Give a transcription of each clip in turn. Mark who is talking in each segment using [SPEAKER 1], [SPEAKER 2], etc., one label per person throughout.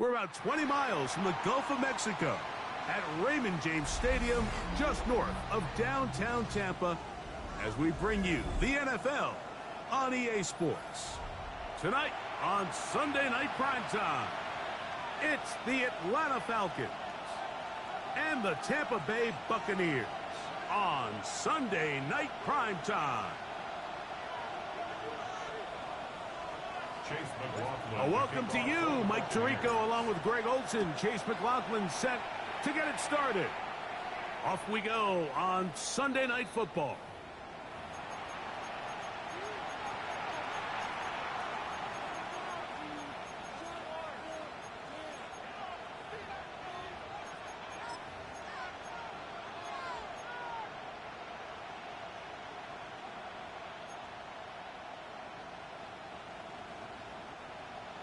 [SPEAKER 1] We're about 20 miles from the Gulf of Mexico at Raymond James Stadium, just north of downtown Tampa, as we bring you the NFL on EA Sports. Tonight on Sunday Night Primetime, it's the Atlanta Falcons and the Tampa Bay Buccaneers on Sunday Night Primetime. Welcome to you, Mike Tirico, along with Greg Olson. Chase McLaughlin set to get it started. Off we go on Sunday Night Football.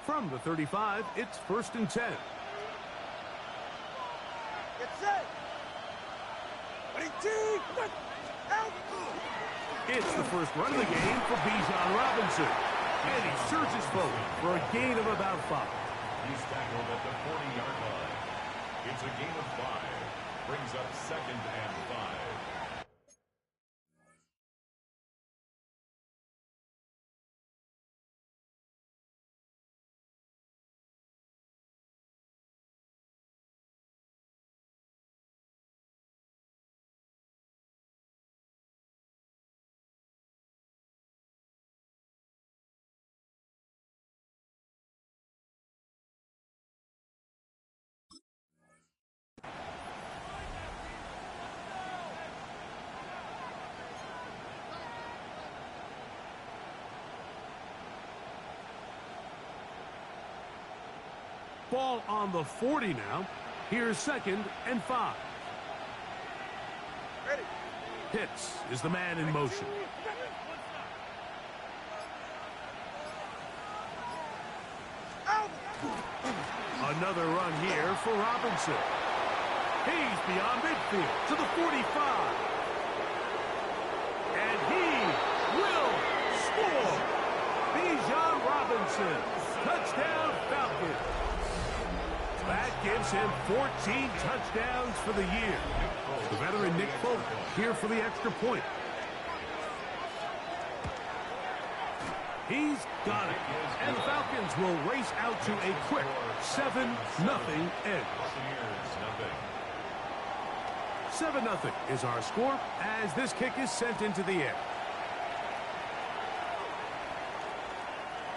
[SPEAKER 1] From the 35, it's 1st and 10.
[SPEAKER 2] Get set.
[SPEAKER 1] It's the first run of the game for Bijan Robinson. And he surges forward for a gain of about 5.
[SPEAKER 3] He's tackled at the 40-yard line. It's a gain of 5. Brings up 2nd and 5.
[SPEAKER 1] Ball on the 40 now. Here's 2nd and 5.
[SPEAKER 2] Ready.
[SPEAKER 1] Pitts is the man in motion.
[SPEAKER 2] Out.
[SPEAKER 1] Another run here for Robinson. He's beyond midfield to the 45. And he will score. Bijan Robinson. Touchdown Falcons. That gives him 14 touchdowns for the year. The veteran Nick Folk here for the extra point. He's got it. And the Falcons will race out to a quick 7-0 edge. 7-0 is our score as this kick is sent into the air.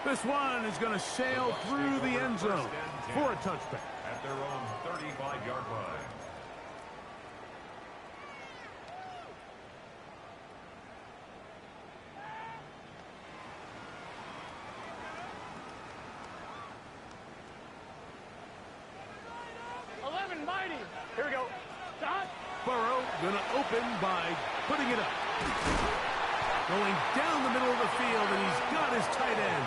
[SPEAKER 1] This one is going to sail through the end zone for a touchback.
[SPEAKER 3] At their own 35-yard line.
[SPEAKER 2] Here we go. Stop.
[SPEAKER 1] Burrow going to open by putting it up. Going down the middle of the field, and he's got his tight end.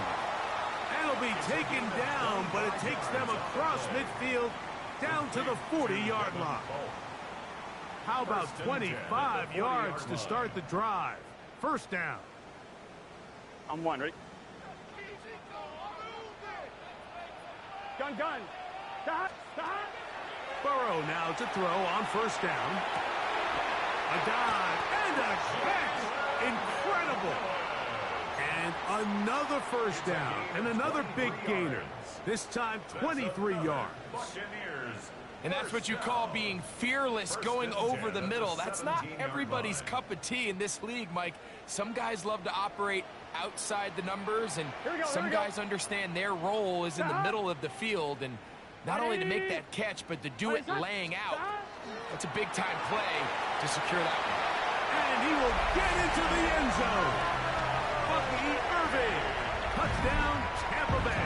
[SPEAKER 1] That'll be taken down, but it takes them across midfield down to the 40-yard line. How about 25 yards to start the drive? First down.
[SPEAKER 2] On 1, ready? Gun. Stop.
[SPEAKER 1] Burrow now to throw on first down. A dive and a catch. Incredible. And another first down and another big gainer. This time 23 yards.
[SPEAKER 4] And that's what you call being fearless, going over the middle. That's not everybody's cup of tea in this league, Mike. Some guys love to operate outside the numbers, and some guys understand their role is in the middle of the field. And not only to make that catch, but to do it laying out. That's a big-time play to secure that one.
[SPEAKER 1] And he will get into the end zone. Bucky Irving. Touchdown, Tampa Bay.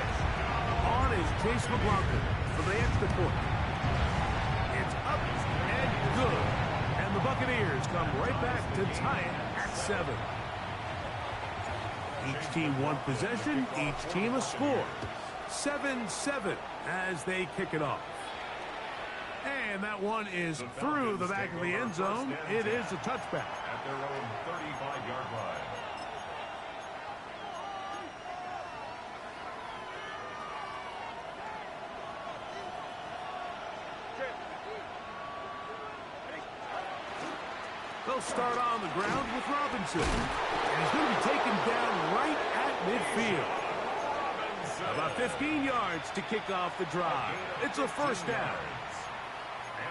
[SPEAKER 1] On is Chase McLaughlin for the extra point. It's up and good. And the Buccaneers come right back to tie it at 7. Each team one possession, each team a score. 7-7 as they kick it off. And that one is through the back of the end zone. It is a touchback.
[SPEAKER 3] At their own 35-yard line.
[SPEAKER 1] They'll start on the ground with Robinson. And he's going to be taken down right at midfield. About 15 yards to kick off the drive. It's a first down.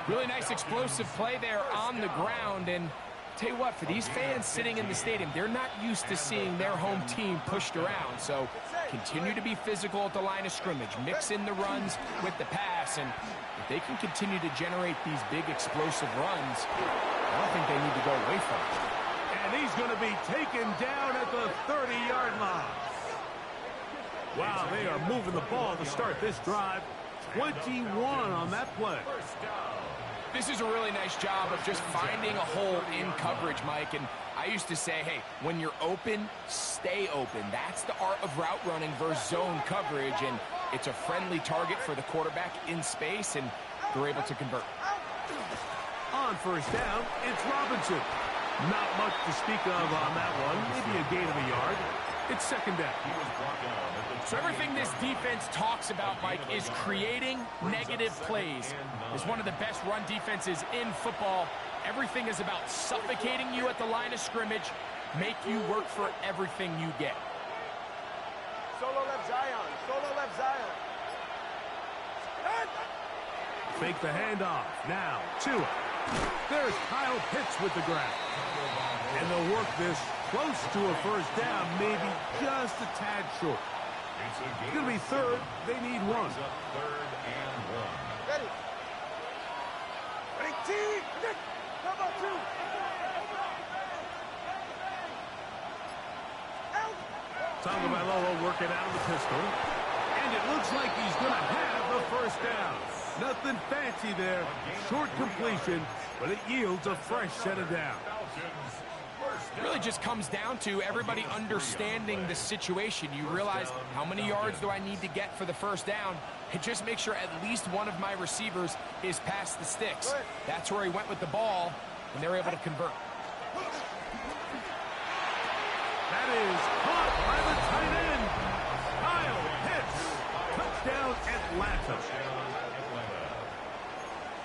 [SPEAKER 4] Really nice explosive play there on the ground. And tell you what, for these fans sitting in the stadium, they're not used to seeing their home team pushed around. So continue to be physical at the line of scrimmage. Mix in the runs with the pass. And if they can continue to generate these big explosive runs, I don't think they need to go away from it.
[SPEAKER 1] And he's going to be taken down at the 30-yard line. Wow, they are moving the ball to start this drive. 21 on that play.
[SPEAKER 4] This is a really nice job of just finding a hole in coverage, Mike. And I used to say, hey, when you're open, stay open. That's the art of route running versus zone coverage. And it's a friendly target for the quarterback in space, and they're able to convert.
[SPEAKER 1] On first down, it's Robinson. Not much to speak of on that one. Maybe a gain of a yard. It's second down.
[SPEAKER 4] So everything this defense talks about, Mike, is creating negative plays. It's one of the best run defenses in football. Everything is about suffocating you at the line of scrimmage, make you work for everything you get.
[SPEAKER 2] Solo left Zion. Solo left Zion.
[SPEAKER 1] Fake the handoff. Now, Tua. There's Kyle Pitts with the grab. And they'll work this close to a first down, maybe just a tad short. It's going to be third. They need one.
[SPEAKER 3] Third and one.
[SPEAKER 2] Ready. Ready, team. How about two?
[SPEAKER 1] Tagovailoa working out of the pistol. And it looks like he's going to have the first down. Nothing fancy there. Short completion, but it yields a fresh set of downs.
[SPEAKER 4] It really just comes down to everybody understanding the situation. You realize, how many yards do I need to get for the first down? And just make sure at least one of my receivers is past the sticks. That's where he went with the ball, and they're able to convert.
[SPEAKER 1] That is caught by the tight end. Kyle Pitts. Touchdown, Atlanta.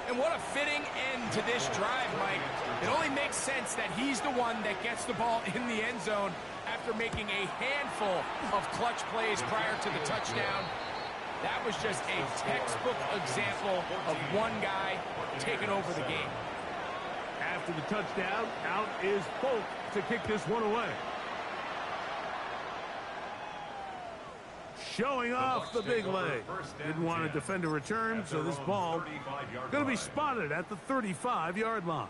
[SPEAKER 4] And what a fitting end to this drive, Mike. It only makes sense that he's the one that gets the ball in the end zone after making a handful of clutch plays prior to the touchdown. That was just a textbook example of one guy taking over the game.
[SPEAKER 1] After the touchdown, out is Polk to kick this one away. Showing off the big leg. Didn't want to defend a return, so this ball going to be spotted at the 35-yard line.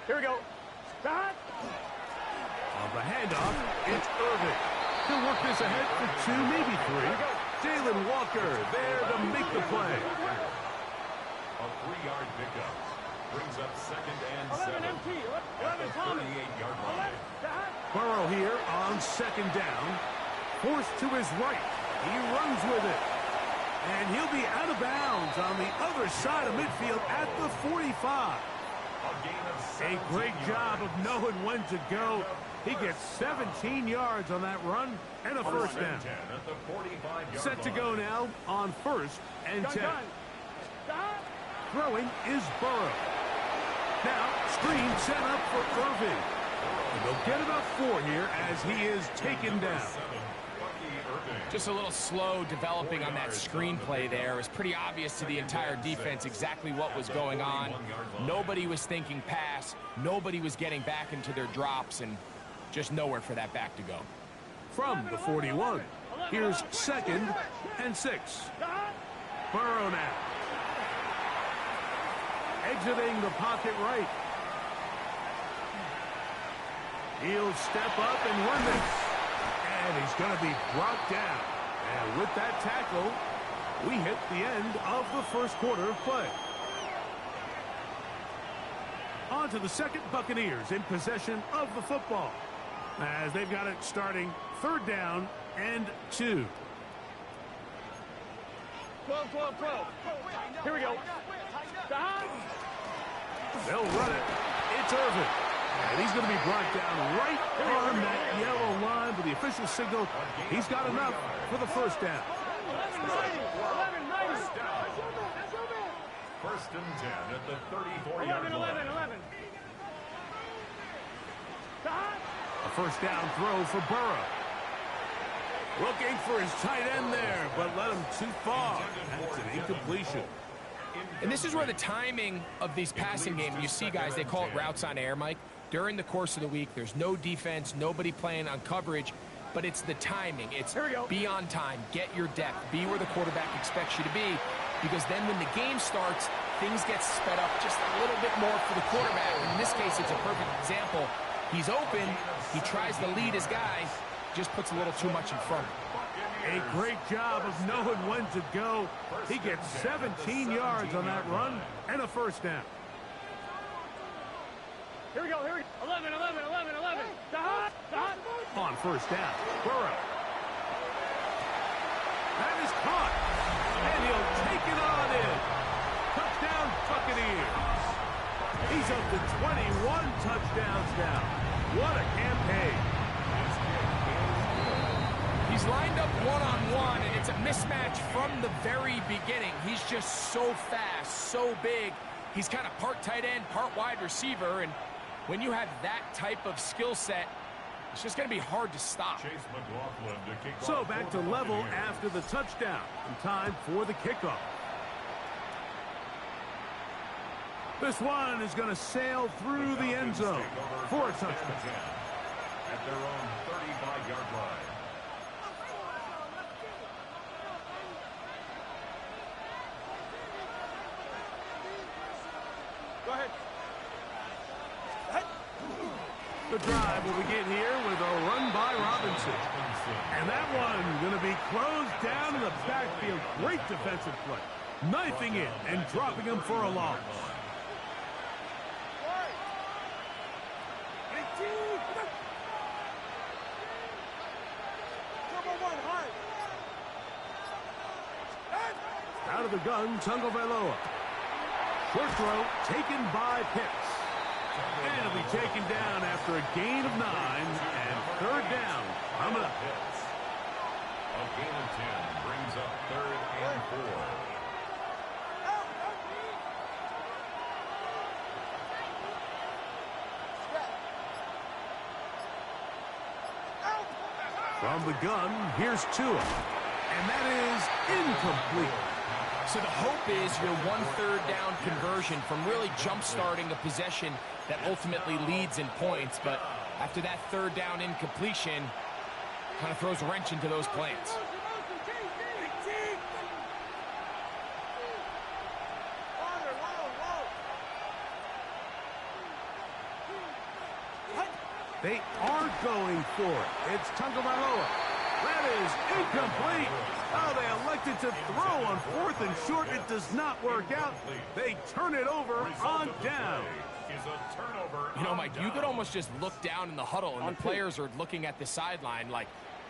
[SPEAKER 2] Here we go. Stop.
[SPEAKER 1] On the handoff, it's Irving. He'll work this ahead for two, maybe three. Jalen Walker there to make the play.
[SPEAKER 3] A 3-yard pickup brings up second and 7
[SPEAKER 2] 11 empty. 11
[SPEAKER 3] at the 38-yard line.
[SPEAKER 1] Burrow here on second down. Forced to his right. He runs with it. And he'll be out of bounds on the other side of midfield at the 45. A great job of knowing when to go. He gets 17 yards on that run and a first down. Set to go now on first and 10. Throwing is Burrow. Now, screen set up for Irving. And they'll get about 4 here as he is taken down.
[SPEAKER 4] Just a little slow developing on that screenplay there. It was pretty obvious to the entire defense exactly what was going on. Nobody was thinking pass. Nobody was getting back into their drops, and just nowhere for that back to go.
[SPEAKER 1] From the 41, here's second and 6. Burrow now. Exiting the pocket right. He'll step up and run this. And he's going to be brought down. And with that tackle, we hit the end of the first quarter of play. On to the second, Buccaneers in possession of the football, as they've got it starting third down and 2.
[SPEAKER 2] 12, 12, 12. Here we go.
[SPEAKER 1] They'll run it. It's Irving. And he's going to be brought down right on that yellow line with the official signal. He's got enough for the first down.
[SPEAKER 3] First and 10 at the 34-yard line.
[SPEAKER 1] A first down throw for Burrow. Looking for his tight end there, but led him too far. That's an incompletion.
[SPEAKER 4] And this is where the timing of these passing games, you see guys, they call it routes on air, Mike. During the course of the week, there's no defense, nobody playing on coverage, but it's the timing. It's be on time, get your depth, be where the quarterback expects you to be, because then when the game starts, things get sped up just a little bit more for the quarterback. In this case, it's a perfect example. He's open, he tries to lead his guy, just puts a little too much in front.
[SPEAKER 1] A great job of knowing when to go. He gets 17 yards on that run and a first down.
[SPEAKER 2] Here we go. 11.
[SPEAKER 1] On first down, Burrow. That is caught. And he'll take it on in. Touchdown, Buccaneers. He's up to 21 touchdowns now. What a campaign.
[SPEAKER 4] He's lined up one-on-one, and it's a mismatch from the very beginning. He's just so fast, so big. He's kind of part tight end, part wide receiver, and when you have that type of skill set, it's just going to be hard to stop.
[SPEAKER 1] So back to level after the touchdown, and time for the kickoff. This one is going to sail through the end zone for a touchdown.
[SPEAKER 3] At their own 35-yard line.
[SPEAKER 2] Go ahead.
[SPEAKER 1] The drive will begin here with a run by Robinson. And that one going to be closed down in the backfield. Great defensive play. Knifing it and dropping him for a loss. Out of the gun, Tagovailoa. Short throw taken by Pitts. And it'll be taken down after a gain of 9 and third down coming up.
[SPEAKER 3] A gain of 10 brings up 3rd and 4.
[SPEAKER 1] From the gun, here's Tua. And that is incomplete.
[SPEAKER 4] So the hope is your 1/3 down conversion from really jump-starting a possession that ultimately leads in points. But after that 3rd down incompletion, kind of throws a wrench into those plans.
[SPEAKER 1] They are going for it. It's Tagovailoa. That is incomplete. Oh, they elected to throw on 4th and short. It does not work out. They turn it over on down.
[SPEAKER 4] You know, Mike, you could almost just look down in the huddle, and the players are looking at the sideline like,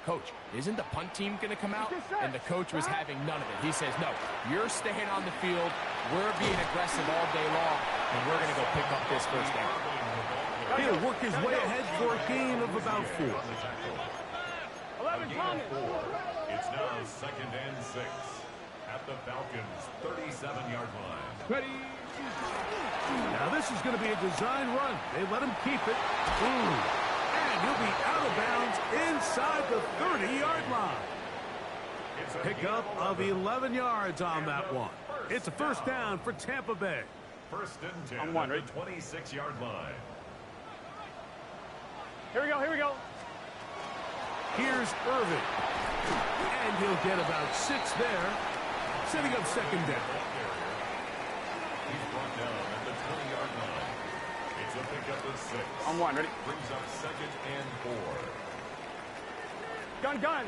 [SPEAKER 4] Coach, isn't the punt team going to come out? And the coach was having none of it. He says, no, you're staying on the field. We're being aggressive all day long, and we're going to go pick up this first down.
[SPEAKER 1] He'll work his way ahead for a gain of about 4.
[SPEAKER 2] 11 coming.
[SPEAKER 3] It's now 2nd and 6 at the Falcons' 37-yard line.
[SPEAKER 1] Ready? Now this is going to be a design run. They let him keep it. Ooh. And he'll be out of bounds inside the 30-yard line. Pickup of 11 yards on that one. It's a first down for Tampa Bay.
[SPEAKER 3] First and 10 at the 26-yard line.
[SPEAKER 2] Here we go.
[SPEAKER 1] Here's Irvin. And he'll get about 6 there. Setting up second down.
[SPEAKER 3] He's brought down at the 20-yard line. It's a pickup of 6.
[SPEAKER 2] On 1, ready?
[SPEAKER 3] Brings up 2nd and 4.
[SPEAKER 2] Gun.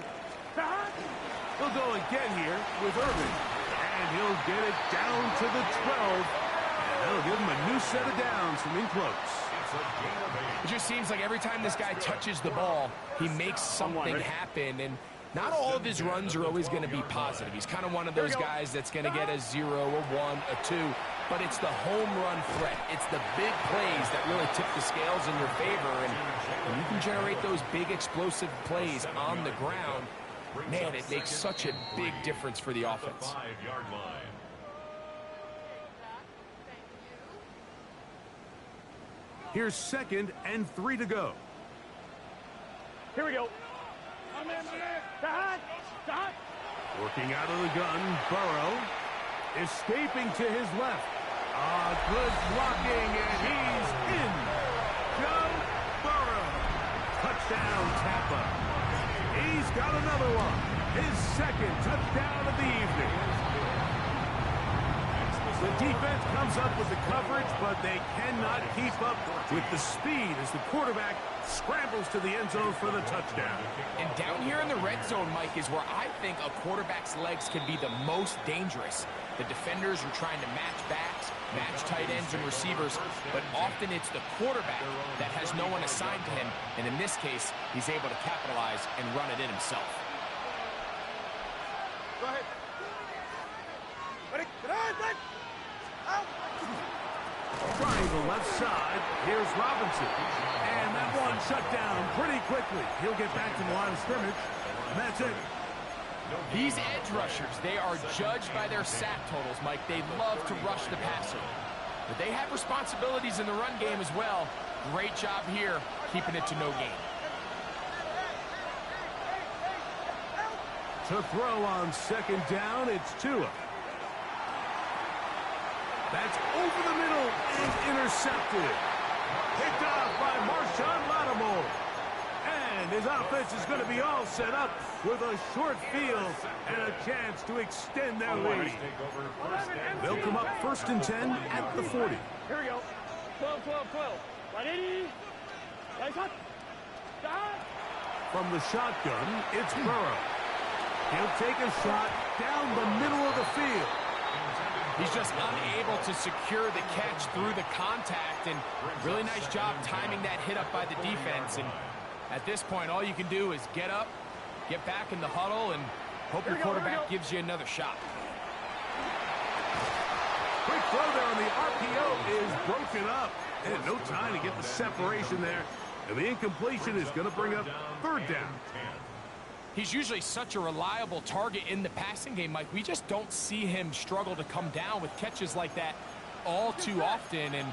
[SPEAKER 1] He'll go again here with Irvin. And he'll get it down to the 12. And that'll give him a new set of downs from in close.
[SPEAKER 4] It just seems like every time this guy touches the ball, he makes something happen. And not all of his runs are always going to be positive. He's kind of one of those guys that's going to get a 0, a 1, a 2. but it's the home run threat. It's the big plays that really tip the scales in your favor, and when you can generate those big explosive plays on the ground, man, it makes such a big difference for the offense.
[SPEAKER 3] 5-yard line.
[SPEAKER 1] Here's 2nd and 3 to go.
[SPEAKER 2] Here we go.
[SPEAKER 1] Working out of the gun, Burrow. Escaping to his left. Good blocking, and he's in. Joe Burrow. Touchdown, Tampa. He's got another one. His 2nd touchdown of the evening. The defense comes up with the coverage, but they cannot keep up with the speed as the quarterback scrambles to the end zone for the touchdown.
[SPEAKER 4] And down here in the red zone, Mike, is where I think a quarterback's legs can be the most dangerous. The defenders are trying to match backs, match tight ends and receivers, but often it's the quarterback that has no one assigned to him, and in this case, he's able to capitalize and run it in himself.
[SPEAKER 2] Go ahead. Ready? Get on, Brett. Out.
[SPEAKER 1] Triangle left side. Here's Robinson. And that one shut down pretty quickly. He'll get back to the line of scrimmage. And that's it.
[SPEAKER 4] These edge rushers, they are judged by their sack totals, Mike. They love to rush the passer. But they have responsibilities in the run game as well. Great job here, keeping it to no gain.
[SPEAKER 1] To throw on 2nd down, it's Tua. That's over the middle and intercepted. Picked off by Marshawn Lattimore. And his offense is going to be all set up with a short field and a chance to extend their lead. They'll come up 1st and 10 at the 40.
[SPEAKER 2] Here we go. 12, 12, 12. Ready? Nice one.
[SPEAKER 1] From the shotgun, it's Burrow. He'll take a shot down the middle of the field.
[SPEAKER 4] He's just unable to secure the catch through the contact, and really nice job timing that hit up by the defense. And at this point, all you can do is get up, get back in the huddle, and hope your quarterback gives you another shot.
[SPEAKER 1] Quick throw there on the RPO is broken up. And no time to get the separation there. And the incompletion is going to bring up 3rd down.
[SPEAKER 4] He's usually such a reliable target in the passing game, Mike. We just don't see him struggle to come down with catches like that all too often. And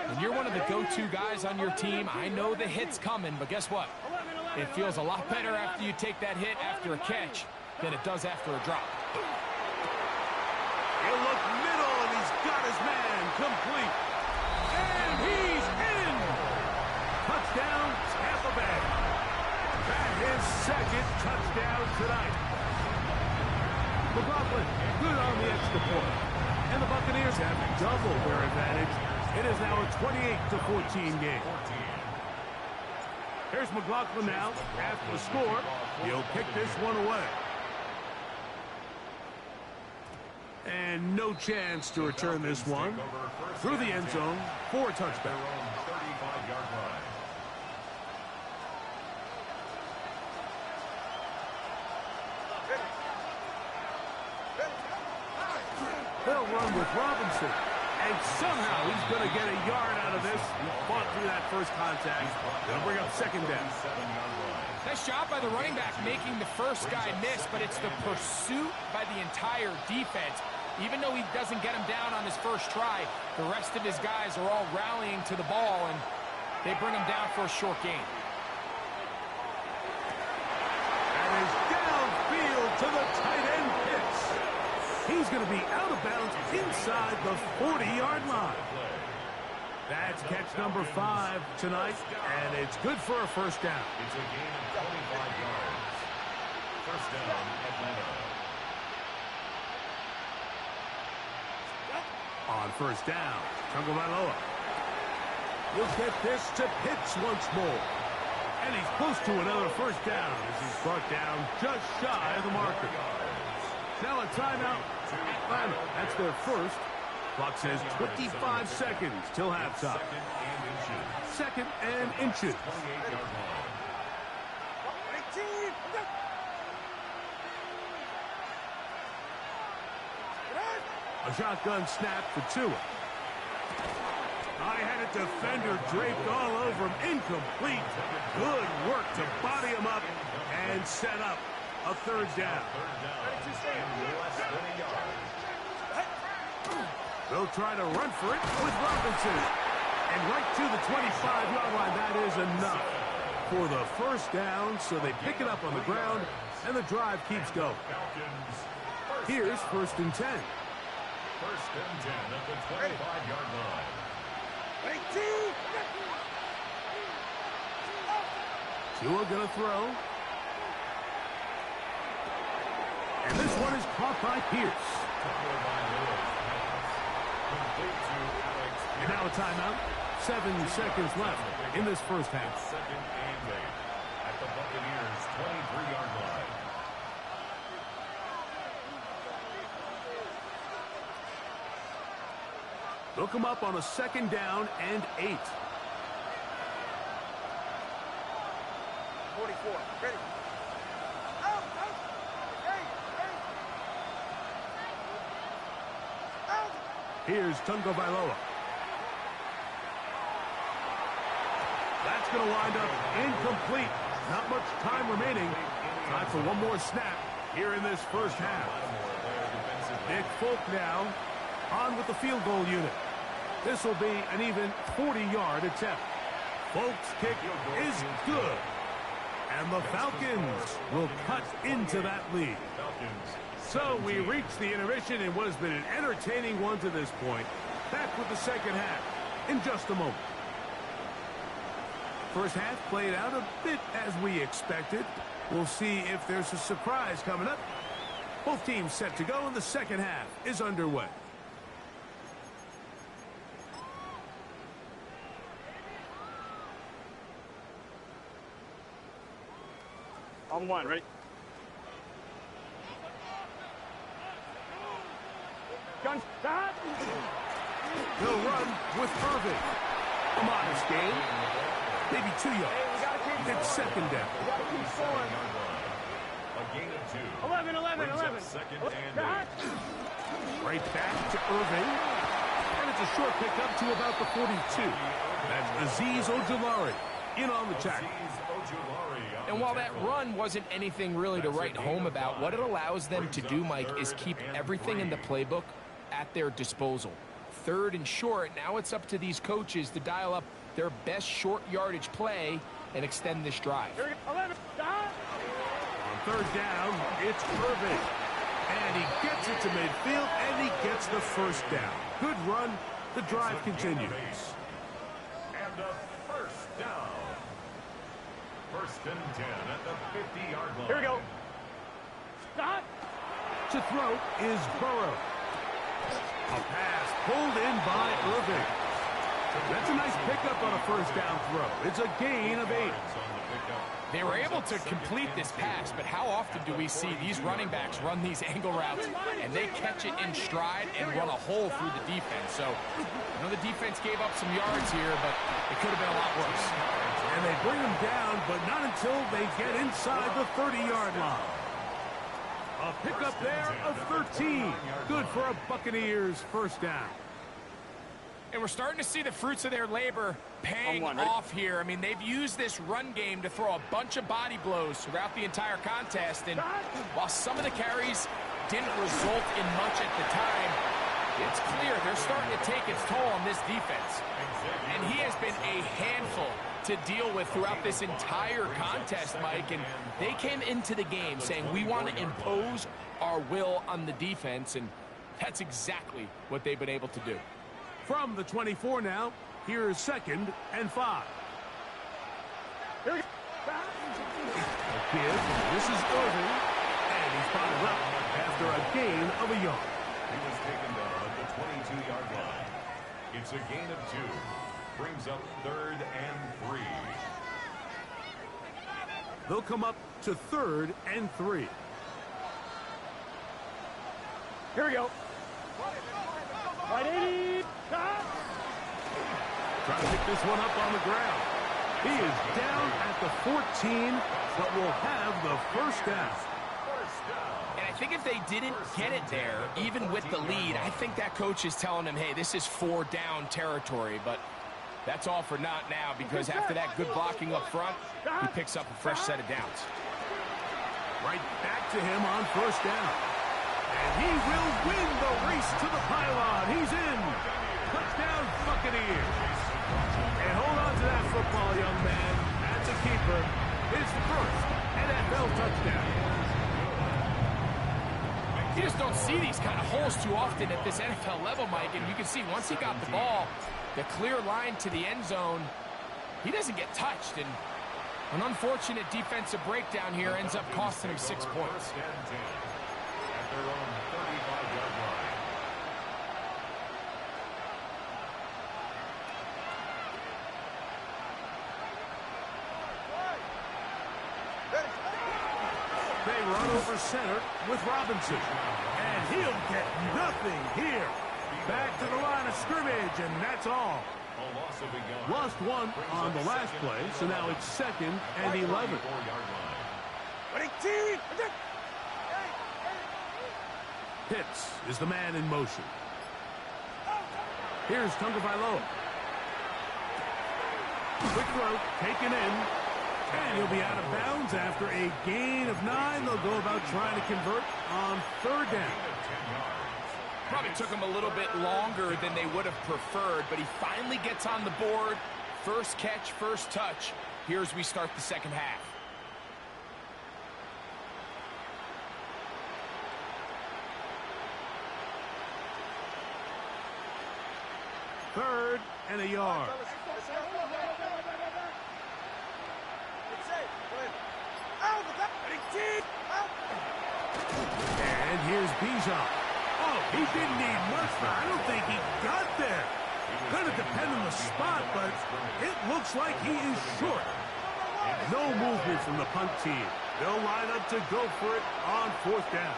[SPEAKER 4] when you're one of the go-to guys on your team, I know the hit's coming, but guess what? It feels a lot better after you take that hit after a catch than it does after a drop.
[SPEAKER 1] He'll look middle, and he's got his man complete. And he's in! Touchdown, Tampa Bay. That is 2nd touchdown tonight. McLaughlin, good on the extra point. And the Buccaneers have doubled their advantage. It is now a 28-14 game. Here's McLaughlin now. After the score, he'll kick this one away. And no chance to return this one. Through the end zone for a touchdown. They'll run with Robinson. And somehow he's going to get a yard out of this. He fought through that first contact. They'll bring up 2nd down.
[SPEAKER 4] Nice job by the running back making the first guy miss, but it's the pursuit by the entire defense. Even though he doesn't get him down on his first try, the rest of his guys are all rallying to the ball, and they bring him down for a short gain.
[SPEAKER 1] And is downfield to the tight end Pitts. He's going to be out of bounds inside the 40-yard line. That's catch number 5 tonight, and it's good for a 1st down.
[SPEAKER 3] It's a gain of 25 yards. 1st down, Atlanta.
[SPEAKER 1] On 1st down, Tagovailoa. He'll get this to Pitts once more. And he's close to another 1st down as he's brought down just shy of the marker. Now a timeout. Atlanta. That's their first. Clock says 25 seconds till halftime. 2nd and inches.
[SPEAKER 3] 28-yard line.
[SPEAKER 2] 18.
[SPEAKER 1] A shotgun snap for Tua. I had a defender draped all over him. Incomplete. Good work to body him up and set up a third down. They'll try to run for it with Robinson. And right to the 25-yard line. That is enough for the first down. So they pick it up on the ground, and the drive keeps going. Here's 1st and 10.
[SPEAKER 3] 1st and 10 at the 25-yard line.
[SPEAKER 1] Tua gonna throw. And this one is caught by Pierce. And now a timeout. 7 seconds left in this first half.
[SPEAKER 3] 2nd and 8 at the Buccaneers' 23-yard line.
[SPEAKER 1] They'll come up on a 2nd down and 8.
[SPEAKER 2] 44. Ready.
[SPEAKER 1] Here's Tagovailoa. That's going to wind up incomplete. Not much time remaining. Time for one more snap here in this first half. Nick Folk now on with the field goal unit. This will be an even 40-yard attempt. Folk's kick is good. And the Falcons will cut into that lead. So we reach the intermission in what has been an entertaining one to this point. Back with the second half in just a moment. First half played out a bit as we expected. We'll see if there's a surprise coming up. Both teams set to go, and the second half is underway.
[SPEAKER 2] On one, ready? Guns, start!
[SPEAKER 1] He'll run with Irving. A modest gain. Maybe 2 yards. It's 2nd down.
[SPEAKER 2] We gotta keep scoring.
[SPEAKER 3] A gain of 2.
[SPEAKER 2] 11.
[SPEAKER 3] Brings up 2nd and 8.
[SPEAKER 1] Right back to Irving. And it's a short pickup to about the 42. That's Azeez Ojulari in on the tackle.
[SPEAKER 4] And while that run wasn't anything really to write home about, what it allows them to do, Mike, is keep everything in the playbook at their disposal. 3rd and short, now it's up to these coaches to dial up their best short yardage play and extend this drive.
[SPEAKER 2] 11, start!
[SPEAKER 1] On 3rd down, it's Irving. And he gets it to midfield, and he gets the first down. Good run. The drive continues.
[SPEAKER 3] And a first down. 1st and 10 at the 50-yard line.
[SPEAKER 2] Here we go. Start!
[SPEAKER 1] To throw is Burrow. A pass pulled in by Irving. That's a nice pickup on a first down throw. It's a gain of 8.
[SPEAKER 4] They were able to complete this pass, but how often do we see these running backs run these angle routes and they catch it in stride and run a hole through the defense? So I know the defense gave up some yards here, but it could have been a lot worse.
[SPEAKER 1] And they bring him down, but not until they get inside the 30-yard line. A pickup there of 13. Good for a Buccaneers first down.
[SPEAKER 4] And we're starting to see the fruits of their labor paying off here. I mean, they've used this run game to throw a bunch of body blows throughout the entire contest. And while some of the carries didn't result in much at the time, it's clear they're starting to take its toll on this defense. And he has been a handful to deal with throughout this entire contest, Mike. And they came into the game saying, we want to impose our will on the defense. And that's exactly what they've been able to do.
[SPEAKER 1] From the 24 now, here's 2nd and 5.
[SPEAKER 2] Here we go.
[SPEAKER 1] Give. This is Irving. And he's bottled up after a gain of a yard.
[SPEAKER 3] He was taken down at the 22-yard line. It's a gain of 2. Brings up 3rd and 3.
[SPEAKER 1] They'll come up to 3rd and 3.
[SPEAKER 2] Here we go. Right 80.
[SPEAKER 1] Trying to pick this one up on the ground. He is down at the 14, but will have the first down.
[SPEAKER 4] And I think if they didn't get it there, even with the lead, I think that coach is telling them, hey, this is 4 down territory. But that's all for not now, because after that good blocking up front, he picks up a fresh set of downs.
[SPEAKER 1] Right back to him on first down. And he will win the race to the pylon. He's in. Touchdown, Buccaneers. And hold on to that football, young man. That's a keeper. His first NFL touchdown.
[SPEAKER 4] You just don't see these kind of holes too often at this NFL level, Mike. And you can see once he got the ball, the clear line to the end zone, he doesn't get touched. And an unfortunate defensive breakdown here ends up costing him 6 points.
[SPEAKER 3] At their own 35-yard line.
[SPEAKER 1] They run over center with Robinson. And he'll get nothing here. Back to the line of scrimmage, and that's all. Lost one on the last play, so now it's 2nd and 11. Pitts is the man in motion. Here's Tagovailoa. Quick throw, taken in. And he'll be out of bounds after a gain of 9. They'll go about trying to convert on 3rd down.
[SPEAKER 4] Probably took him a little bit longer than they would have preferred, but he finally gets on the board. First catch, first touch. Here's we start the second half.
[SPEAKER 1] Third and a yard. And here's Bijan. Oh, he didn't need much, but I don't think he got there. Going to depend on the spot, but it looks like he is short. No movement from the punt team. They'll line up to go for it on 4th down.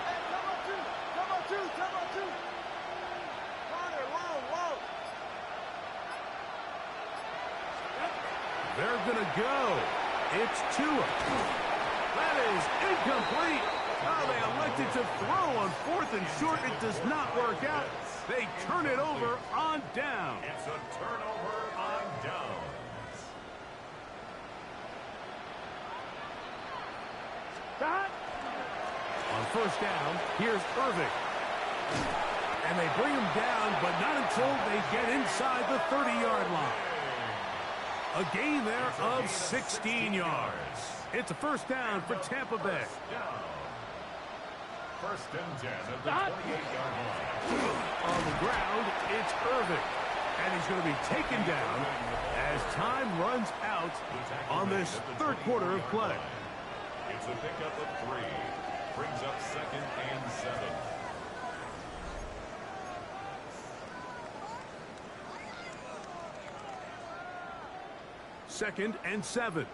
[SPEAKER 1] They're going to go. It's Tua. That is incomplete. Oh, they elected to throw on 4th and short. It does not work out. They turn it over on down.
[SPEAKER 3] It's a turnover on downs.
[SPEAKER 1] On 1st down, here's Irving. And they bring him down, but not until they get inside the 30-yard line. A gain there of 16 yards. It's a 1st down for Tampa Bay.
[SPEAKER 3] 1st and 10 at the 28-yard line.
[SPEAKER 1] On the ground, it's Irving. And he's going to be taken down as time runs out on this 3rd quarter of play.
[SPEAKER 3] It's a pickup of 3. Brings up 2nd and 7.
[SPEAKER 1] Second and 7.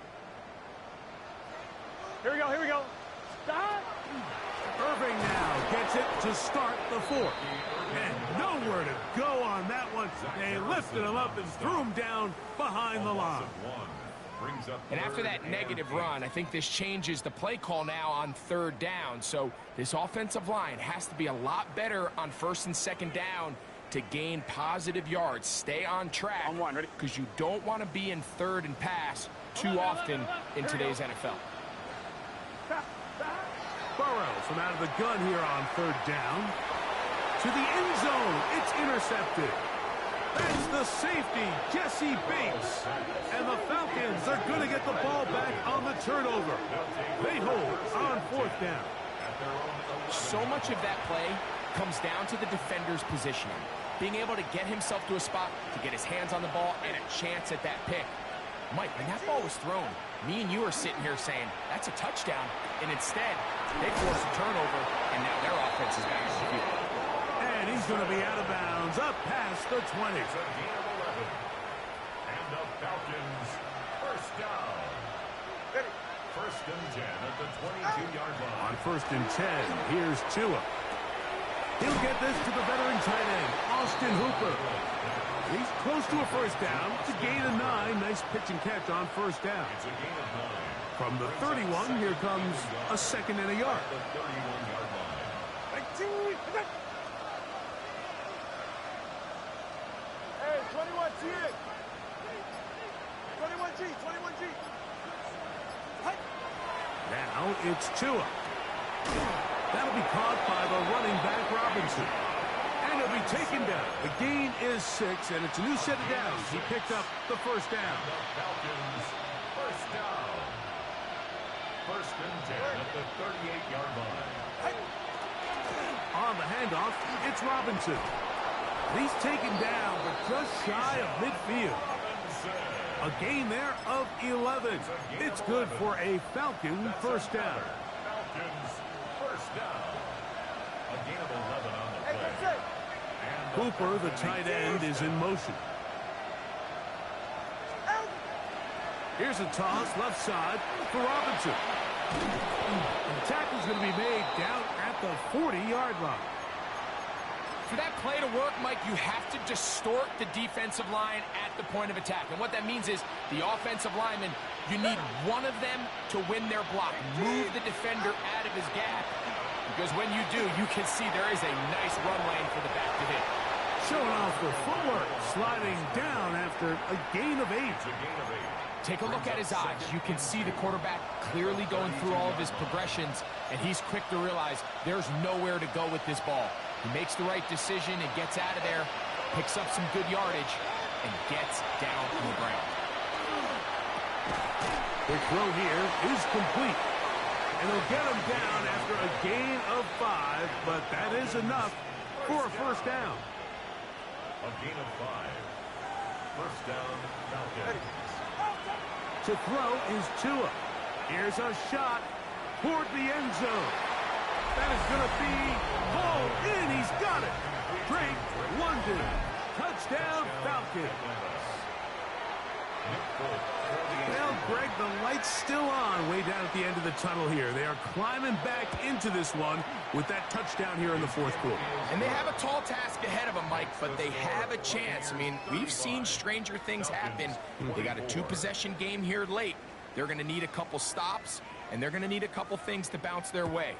[SPEAKER 2] Here we go, here we go. Stop.
[SPEAKER 1] Irving now gets it to start the 4th. And nowhere to go on that one. They lifted him up and threw him down behind the line.
[SPEAKER 4] And after that negative run, I think this changes the play call now on 3rd down. So this offensive line has to be a lot better on 1st and 2nd down to gain positive yards. Stay on track, because you don't want to be in 3rd and pass too often in today's NFL.
[SPEAKER 1] Burrows from out of the gun here on 3rd down. To the end zone, it's intercepted. That's the safety, Jesse Bates. And the Falcons are going to get the ball back on the turnover. They hold on 4th down.
[SPEAKER 4] So much of that play comes down to the defender's positioning. Being able to get himself to a spot, to get his hands on the ball, and a chance at that pick. Mike, when that ball was thrown, me and you are sitting here saying, that's a touchdown. And instead, they force a turnover, and now their offense is back on the field.
[SPEAKER 1] And he's going to be out of bounds, up past the 20.
[SPEAKER 3] It's a gain of 11. And the Falcons, 1st down. 1st and 10 at the 22-yard line.
[SPEAKER 1] On 1st and 10, here's Tua. He'll get this to the veteran tight end, Austin Hooper. He's close to a 1st down. It's a gain of 9. Nice pitch and catch on 1st down.
[SPEAKER 3] It's a gain of 9.
[SPEAKER 1] From the 31, here comes a 2nd and a yard.
[SPEAKER 3] The 31-yard line.
[SPEAKER 2] Hey, 21G. 21G.
[SPEAKER 1] Now it's Tua. That'll be caught by the running back Robinson. And he'll be taken down. The gain is 6, and it's a new set of downs. He picked up the first down.
[SPEAKER 3] Falcons, first down. First and 10 at the 38-yard line.
[SPEAKER 1] On the handoff, it's Robinson. He's taken down, but just shy of midfield. A gain there of 11. It's good for a Falcon first down.
[SPEAKER 3] Falcons, first down. A gain of 11 on the play.
[SPEAKER 1] Cooper, the tight end, is in motion. Here's a toss left side for Robinson. And the tackle's going to be made down at the 40-yard line.
[SPEAKER 4] For that play to work, Mike, you have to distort the defensive line at the point of attack. And what that means is the offensive lineman, you need one of them to win their block. Move the defender out of his gap. Because when you do, you can see there is a nice run lane for the back to hit.
[SPEAKER 1] Showing off the footwork, sliding down after a gain of 8.
[SPEAKER 4] Take a look at his eyes. You can see the quarterback clearly going through all of his progressions, and he's quick to realize there's nowhere to go with this ball. He makes the right decision and gets out of there, picks up some good yardage, and gets down on the ground.
[SPEAKER 1] The throw here is complete. And they'll get him down after a gain of 5, but that is enough for a first down.
[SPEAKER 3] A gain of 5. First down, Falcons.
[SPEAKER 1] To throw is Tua. Here's a shot toward the end zone. That is going to be hauled in. He's got it. Drake London. Touchdown, Falcons. Well, Greg, the light's still on way down at the end of the tunnel here. They are climbing back into this one with that touchdown here in the fourth quarter.
[SPEAKER 4] And they have a tall task ahead of them, Mike, but they have a chance. I mean, we've seen stranger things happen. They got a 2-possession game here late. They're going to need a couple stops, and they're going to need a couple things to bounce their way.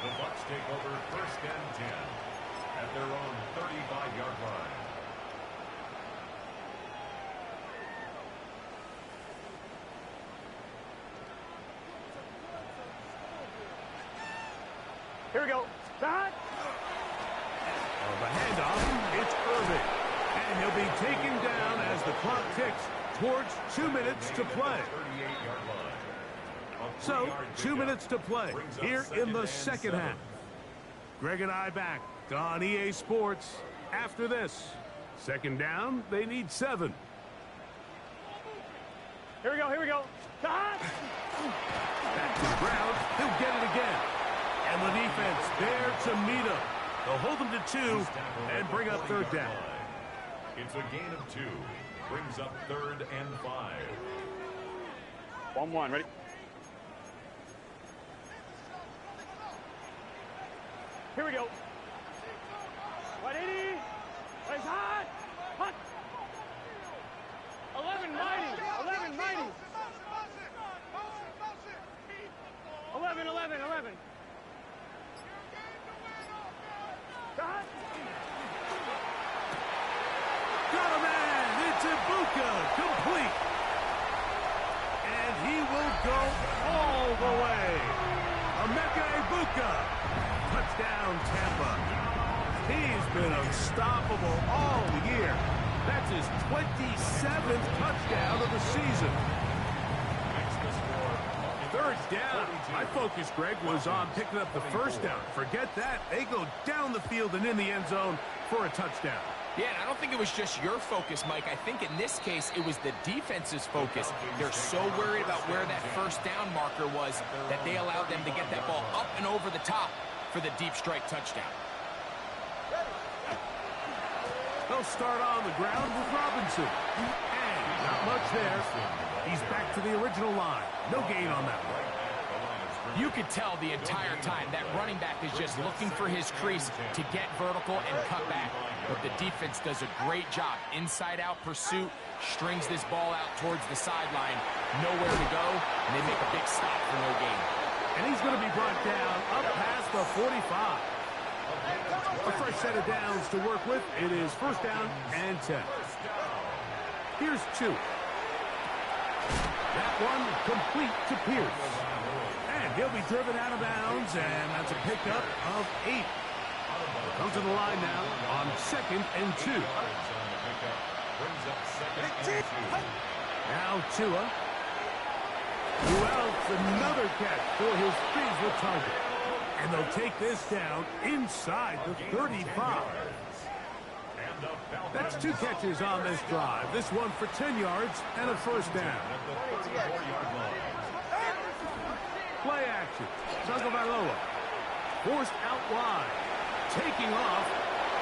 [SPEAKER 3] The Bucs take over first and 10 at their own 35-yard line.
[SPEAKER 2] Here we go. Back.
[SPEAKER 1] The handoff, it's Irving. And he'll be taken down as the clock ticks towards 2 minutes to play. So, 2 minutes to play here in the second half. Greg and I back on EA Sports after this. Second down, they need 7.
[SPEAKER 2] Here we go. Back
[SPEAKER 1] to the ground, he'll get it again. And the defense there to meet him. They'll hold him to 2 and bring up third down.
[SPEAKER 3] It's a gain of 2. Brings up third and 5.
[SPEAKER 2] 1-1, ready? Here we go. 180. Right hot. Hot. 11-90. 11. Hot.
[SPEAKER 1] Got a man. It's Ibuka. Complete. And he will go all the way. Emeka Ibuka. Touchdown, Tampa. He's been unstoppable all year. That's his 27th touchdown of the season. Third down. My focus, Greg, was on picking up the first down. Forget that. They go down the field and in the end zone for a touchdown.
[SPEAKER 4] Yeah, and I don't think it was just your focus, Mike. I think in this case, it was the defense's focus. They're so worried about where that first down marker was that they allowed them to get that ball up and over the top for the deep strike touchdown.
[SPEAKER 1] They'll start on the ground with Robinson. And not much there. He's back to the original line. No gain on that one.
[SPEAKER 4] You could tell the entire time that running back is just looking for his crease to get vertical and cut back. But the defense does a great job. Inside-out pursuit, strings this ball out towards the sideline. Nowhere to go, and they make a big stop for no gain.
[SPEAKER 1] And he's going to be brought down up past the 45. A fresh set of downs to work with. It is first down and 10. Here's 2. That one complete to Pierce. And he'll be driven out of bounds, and that's a pickup of 8. Comes to the line now on 2nd and 2. Now Tua. Wells, another catch for his favorite target. And they'll take this down inside the 35. That's 2 catches on this drive. This one for 10 yards and a first down. Play action. Tagovailoa forced out wide. Taking off.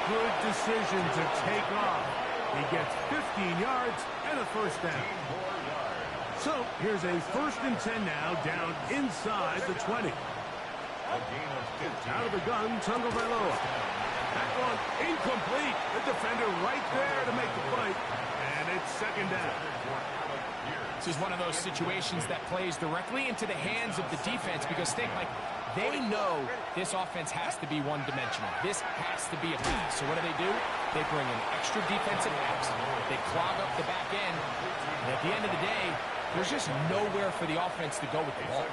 [SPEAKER 1] Good decision to take off. He gets 15 yards and a first down. So here's a 1st and 10 now, down inside the 20. Out of the gun, Tagovailoa. That one incomplete. The defender right there to make the play. And it's 2nd down.
[SPEAKER 4] This is one of those situations that plays directly into the hands of the defense because think, like, they know this offense has to be one-dimensional. This has to be a pass. So what do? They bring in extra defensive backs. They clog up the back end. And at the end of the day, there's just nowhere for the offense to go with the ball.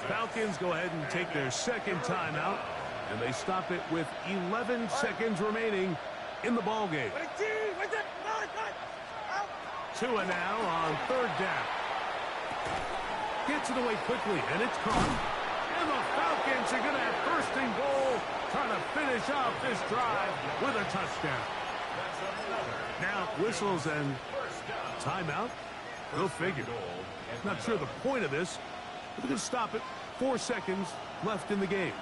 [SPEAKER 1] Falcons go ahead and take their 2nd timeout, and they stop it with 11 seconds remaining in the ball game. Tua now on 3rd down. Gets it away quickly, and it's caught. And the Falcons are going to have 1st and goal, trying to finish off this drive with a touchdown. Now whistles and timeout. Go figure. Not sure the point of this, but they're going to stop it. 4 seconds left in the game.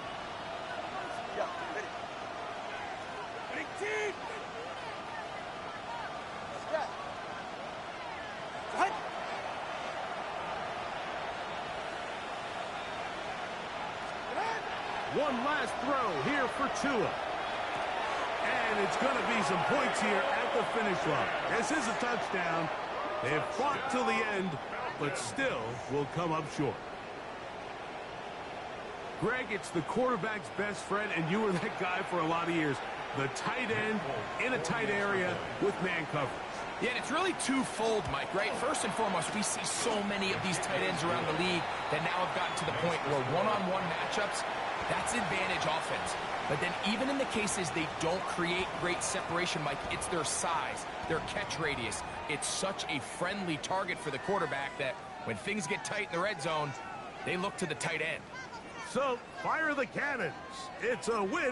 [SPEAKER 1] One last throw here for Tua. And it's going to be some points here at the finish line. This is a touchdown. They've fought till the end, but still will come up short. Greg, it's the quarterback's best friend, and you were that guy for a lot of years. The tight end in a tight area with man coverage.
[SPEAKER 4] Yeah, and it's really twofold, Mike, right? First and foremost, we see so many of these tight ends around the league that now have gotten to the point where one-on-one matchups, that's advantage offense. But then even in the cases they don't create great separation, Mike, it's their size, their catch radius. It's such a friendly target for the quarterback that when things get tight in the red zone, they look to the tight end.
[SPEAKER 1] So, fire the cannons. It's a win.